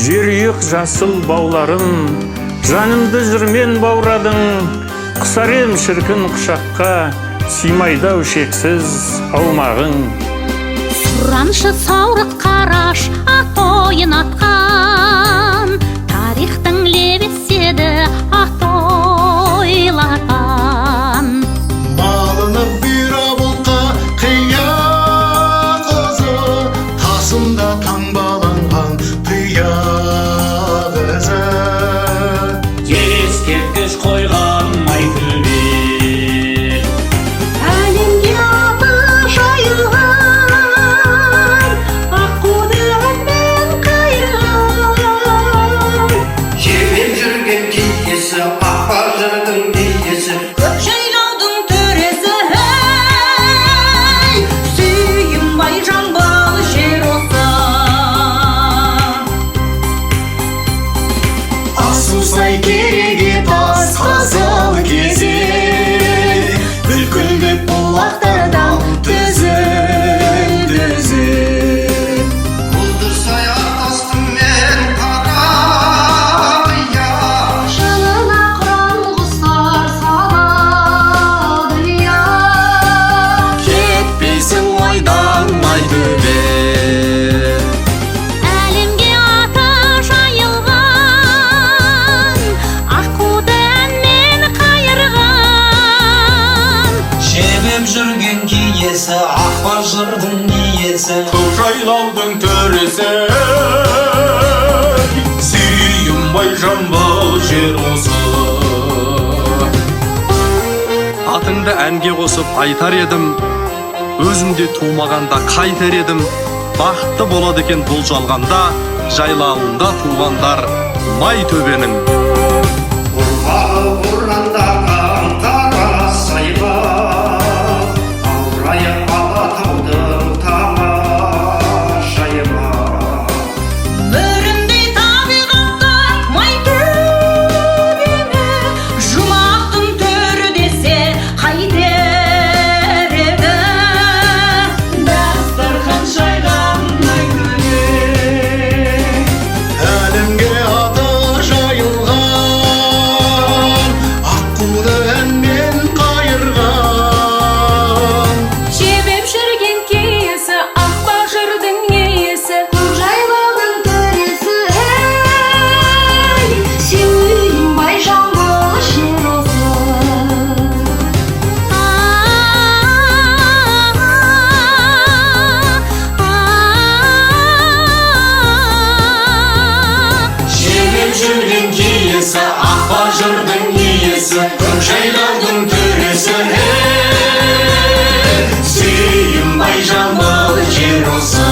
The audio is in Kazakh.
Жерүйек жасыл бауларың, жанымды жырмен баурадың, құсар ем шіркін құшаққа, сыймайды-ау шексіз аумағың. Сұраншы саурық қараш атойын атқан, тарихтың лебеседі атойлатан. Малынып бұйра бұлтқа қия қызы, тасында таңбаланған тұяқ ізі. Ескерткіш қойған Майтөбе, Әлемге аты жайылған, Аққудың қайырған. жебеп жүрген киесі, Ақбажырдың биесі. Көк жайлаудың төресі, сүйінбай жамбал жер осы. Асусай кереге тас қазал кезек, бүлкілдеп бұлақтардан дүзіп. Бұлдырсай атастымен қарая, Жанына құран құстар салады я. Кетпейсің ойдан Майтөбе. Әлемге аты жайылған, Аққуды әнмен қайырған. жебеп жүрген киесі, Ақбажырдың биесі. Көк жайлаудың төресі, сүйінбай жамбыл жер осы. Атыңды әнге қосып айтар едім, өзімде тумағанда қайтар едім. Бақытты болады екен бұл жалғанда, жайлауында туғандар Майтөбенің. Ұрпағы ұрандаған қара сайға, аурайы Алатаудың тамашайы бар. Өрімдей табиғатта Майтөбені, жұмақтың төрі десе қайтер еді. Дастархан жайған Майтөбе, Әлемге аты жайылған, Аққуды әнмен қайырған. Жебеп жүрген киесі, Ақбажырдың иесі. Көк жайлаудың төресі, сүйінбай жамбыл жер осы. жебеп жүрген киесі, Ақбажырдың иесі. Көк жайлаудың төресі, сүйінбай жамбыл жер осы.